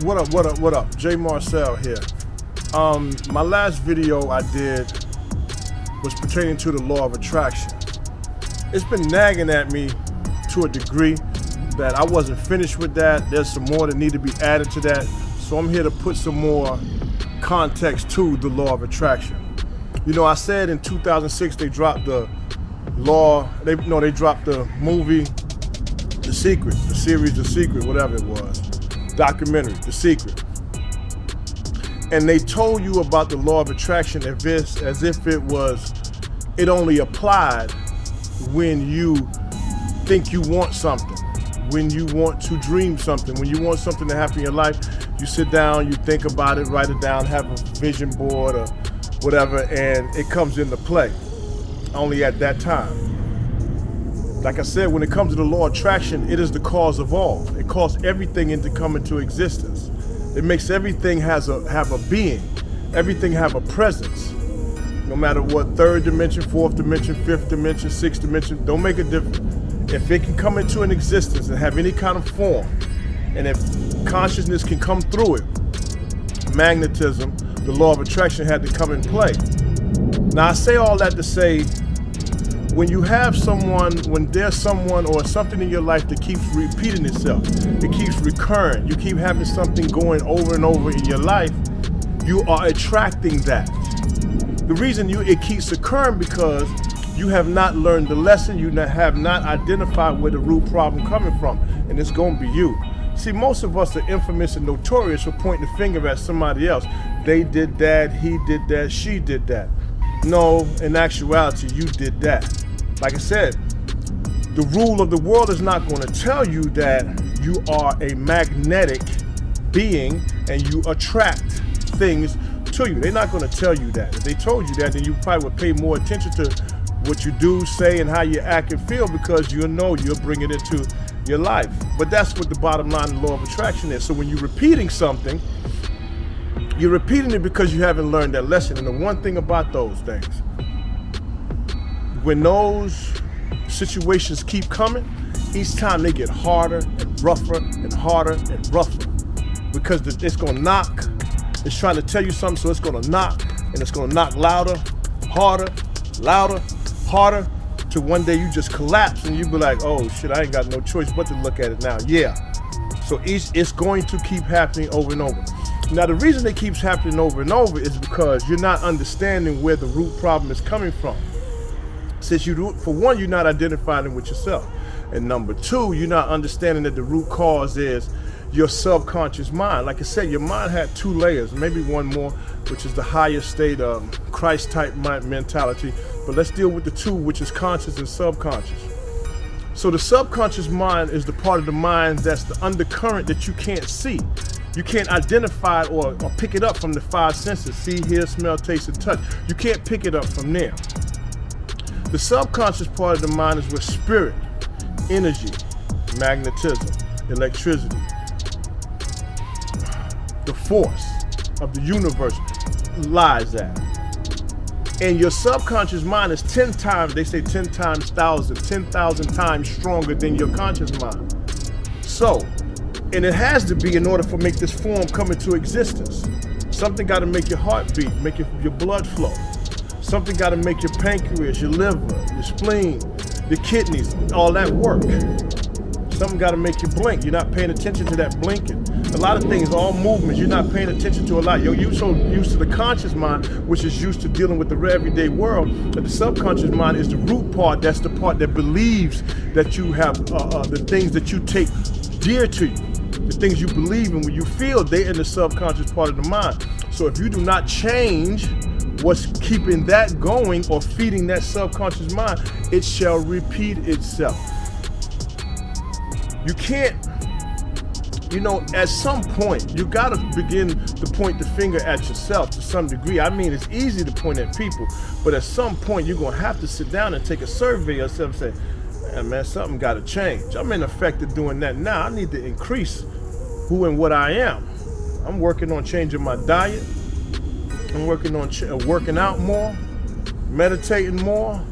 What up, what up, what up? J Marcell here. My last video I did was pertaining to the law of attraction. It's been nagging at me to a degree that I wasn't finished with that. There's some more that need to be added to that. So I'm here to put some more context to the law of attraction. You know, I said in 2006 they dropped the law, they dropped the movie The Secret, the series The Secret, whatever it was, documentary, The Secret. And they told you about the law of attraction as if it only applied when you think you want something, when you want to dream something, when you want something to happen in your life. You sit down, you think about it, write it down, have a vision board or whatever, and it comes into play only at that time. Like I said, when it comes to the law of attraction, it is the cause of all. It calls everything into come into existence. It makes everything have a being, everything have a presence. No matter what, third dimension, fourth dimension, fifth dimension, sixth dimension, don't make a difference. If it can come into an existence and have any kind of form, and if consciousness can come through it, magnetism, the law of attraction had to come in play. Now I say all that to say, when you have someone, when there's someone or something in your life that keeps repeating itself, it keeps recurring, you keep having something going over and over in your life, you are attracting that. The reason it keeps occurring because you have not learned the lesson, you have not identified where the root problem coming from, and it's going to be you. See, most of us are infamous and notorious for pointing the finger at somebody else. They did that, he did that, she did that. No, in actuality, you did that. Like I said, the rule of the world is not going to tell you that you are a magnetic being and you attract things to you. They're not going to tell you that. If they told you that, then you probably would pay more attention to what you do, say, and how you act and feel, because you know you'll bring it into your life. But that's what the bottom line of the law of attraction is. So when you're repeating something, you're repeating it because you haven't learned that lesson. And the one thing about those things, when those situations keep coming, each time they get harder and rougher and harder and rougher, because it's gonna knock, it's trying to tell you something, so it's gonna knock, and it's gonna knock louder, harder, louder, harder, till one day you just collapse and you be like, oh shit, I ain't got no choice but to look at it now. Yeah. So it's going to keep happening over and over. Now the reason it keeps happening over and over is because you're not understanding where the root problem is coming from. Since for one, you're not identifying it with yourself. And number two, you're not understanding that the root cause is your subconscious mind. Like I said, your mind had two layers, maybe one more, which is the higher state of Christ-type mentality. But let's deal with the two, which is conscious and subconscious. So the subconscious mind is the part of the mind that's the undercurrent that you can't see. You can't identify it or pick it up from the five senses: see, hear, smell, taste, and touch. You can't pick it up from there. The subconscious part of the mind is where spirit, energy, magnetism, electricity, the force of the universe lies at. And your subconscious mind is 10 times, they say 10 times 1,000, 10,000 times stronger than your conscious mind. So, and it has to be in order for make this form come into existence. Something got to make your heart beat, make your blood flow. Something got to make your pancreas, your liver, your spleen, your kidneys, all that work. Something got to make you blink. You're not paying attention to that blinking. A lot of things, all movements, you're not paying attention to a lot. You're so used to the conscious mind, which is used to dealing with the everyday world, that the subconscious mind is the root part. That's the part that believes that you have the things that you take dear to you, the things you believe in, when you feel, they're in the subconscious part of the mind. So if you do not change what's keeping that going or feeding that subconscious mind, it shall repeat itself. You can't, at some point, you gotta begin to point the finger at yourself to some degree. I mean, it's easy to point at people, but at some point, you're gonna have to sit down and take a survey of yourself and say, man, something gotta change. I'm in effect of doing that now. I need to increase who and what I am. I'm working on changing my diet. I'm working on working out more, meditating more,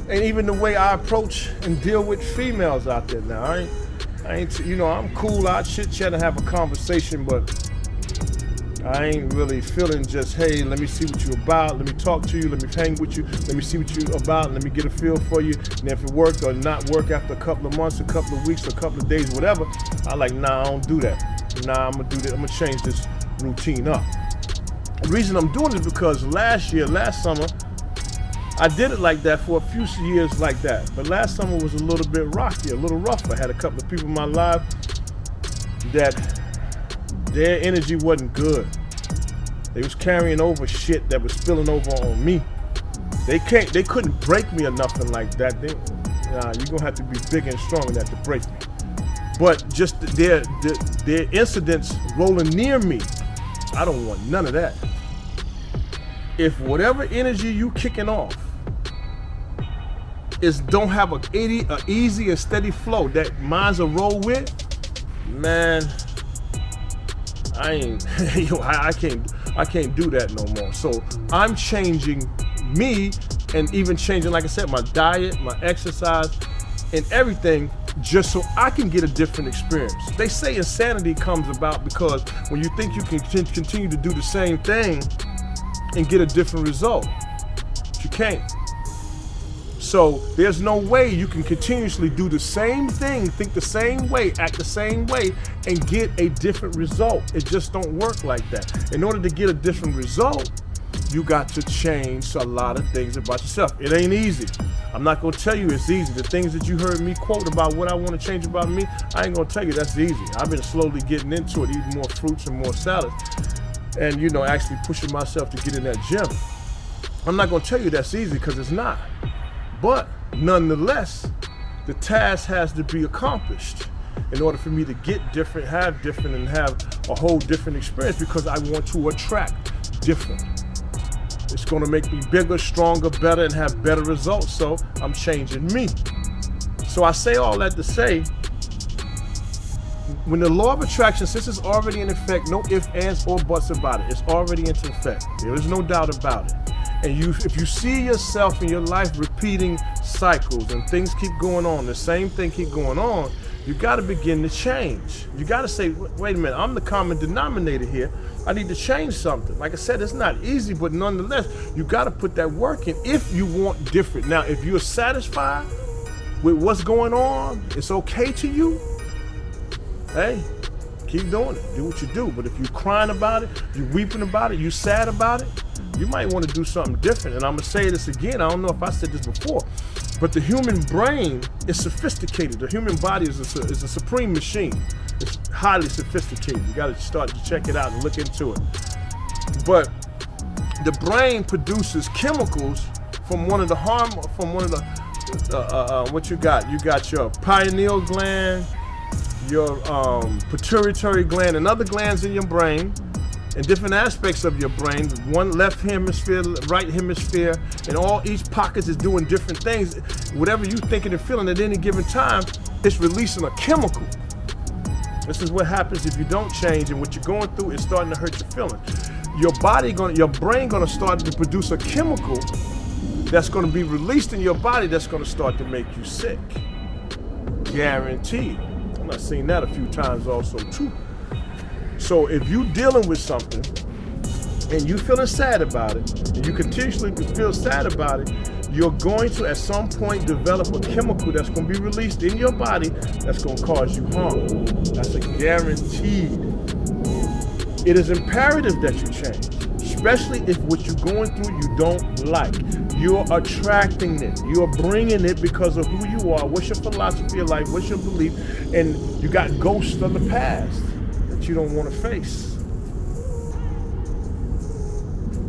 and even the way I approach and deal with females out there now. I I'm cool. I chit chat and have a conversation, but I ain't really feeling just, hey, let me see what you about. Let me talk to you. Let me hang with you. Let me see what you about. Let me get a feel for you. And if it work or not work after a couple of months, a couple of weeks, a couple of days, whatever, I like, nah, I don't do that. Nah, I'm gonna do this. I'm gonna change this routine up. The reason I'm doing it is because last summer, I did it like that for a few years like that. But last summer was a little bit rocky, a little rough. I had a couple of people in my life that their energy wasn't good. They was carrying over shit that was spilling over on me. They couldn't break me or nothing like that. You're gonna have to be big and strong enough to break me. But just their incidents rolling near me, I don't want none of that. If whatever energy you kicking off don't have a easy and steady flow that mine's a roll with, man, I can't do that no more. So I'm changing me, and even changing, like I said, my diet, my exercise, and everything, just so I can get a different experience. They say insanity comes about because when you think you can continue to do the same thing and get a different result, you can't. So there's no way you can continuously do the same thing, think the same way, act the same way, and get a different result. It just don't work like that. In order to get a different result, you got to change a lot of things about yourself. It ain't easy. I'm not gonna tell you it's easy. The things that you heard me quote about what I want to change about me, I ain't gonna tell you that's easy. I've been slowly getting into it, eating more fruits and more salads, and actually pushing myself to get in that gym. I'm not gonna tell you that's easy, because it's not. But nonetheless, the task has to be accomplished in order for me to get different, have different, and have a whole different experience, because I want to attract different. It's gonna make me bigger, stronger, better, and have better results. So I'm changing me. So I say all that to say, when the law of attraction, since it's already in effect, no ifs, ands, or buts about it, it's already into effect. There is no doubt about it. And if you see yourself in your life repeating cycles and things keep going on, the same thing keep going on, you got to begin to change. You got to say, wait a minute, I'm the common denominator here. I need to change something. Like I said, it's not easy, but nonetheless, you got to put that work in if you want different. Now, if you're satisfied with what's going on, it's okay to you, hey, keep doing it. Do what you do. But if you're crying about it, you're weeping about it, you're sad about it, you might want to do something different. And I'm going to say this again. I don't know if I said this before, but the human brain is sophisticated. The human body is a supreme machine. It's highly sophisticated. You got to start to check it out and look into it. But the brain produces chemicals from what you got? You got your pineal gland, your pituitary gland, and other glands in your brain, and different aspects of your brain, one left hemisphere, right hemisphere, and each pocket is doing different things. Whatever you thinking and feeling at any given time, it's releasing a chemical. This is what happens if you don't change, and what you're going through is starting to hurt your feeling. Your brain gonna start to produce a chemical that's gonna be released in your body that's gonna start to make you sick. Guaranteed. I've seen that a few times also too. So if you dealing with something and you feeling sad about it, and you continuously feel sad about it, you're going to at some point develop a chemical that's going to be released in your body that's going to cause you harm. That's a guaranteed. It is imperative that you change, especially if what you're going through you don't like. You're attracting it. You're bringing it because of who you are. What's your philosophy of life? What's your belief? And you got ghosts of the past that you don't want to face.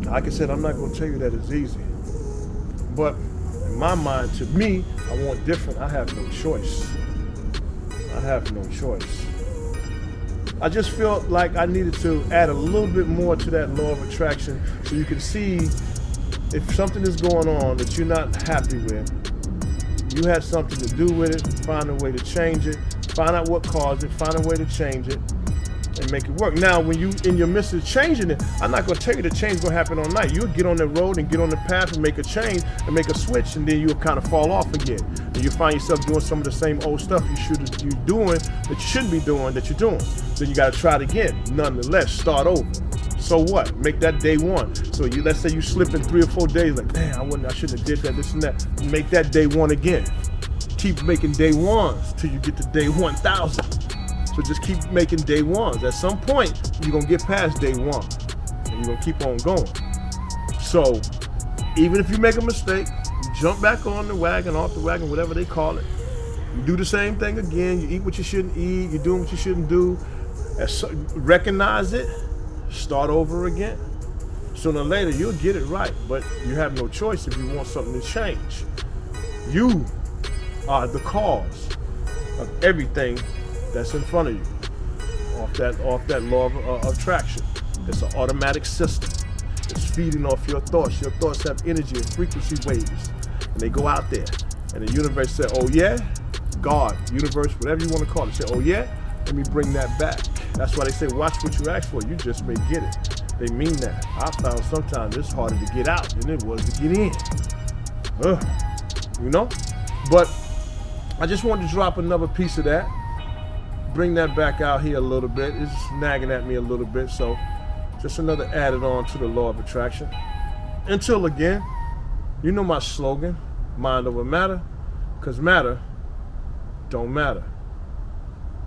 Like I said, I'm not going to tell you that it's easy. But in my mind, to me, I want different. I have no choice. I have no choice. I just felt like I needed to add a little bit more to that law of attraction so you can see if something is going on that you're not happy with, you had something to do with it, find a way to change it, find out what caused it, find a way to change it, and make it work. Now, when you in your midst of changing it, I'm not going to tell you the change is going to happen all night. You'll get on the road and get on the path and make a change and make a switch, and then you'll kind of fall off again. And you find yourself doing some of the same old stuff you're doing that you shouldn't be doing that you're doing. Then you got to try it again. Nonetheless, start over. So what? Make that day one. So let's say you slip in 3 or 4 days, like, damn, I shouldn't have did that, this and that. Make that day one again. Keep making day ones till you get to day 1,000. So just keep making day ones. At some point, you're gonna get past day one, and you're gonna keep on going. So even if you make a mistake, you jump back on the wagon, off the wagon, whatever they call it. You do the same thing again. You eat what you shouldn't eat. You're doing what you shouldn't do. Recognize it. Start over again. Sooner or later, you'll get it right, but you have no choice if you want something to change. You are the cause of everything that's in front of you. Off that law of attraction. It's an automatic system. It's feeding off your thoughts. Your thoughts have energy and frequency waves, and they go out there. And the universe said, "Oh yeah, God, universe, whatever you want to call it, say, oh yeah, let me bring that back." That's why they say, watch what you ask for. You just may get it. They mean that. I found sometimes it's harder to get out than it was to get in. You know? But I just wanted to drop another piece of that. Bring that back out here a little bit. It's nagging at me a little bit. So just another added on to the law of attraction. Until again, you know my slogan, mind over matter, because matter don't matter.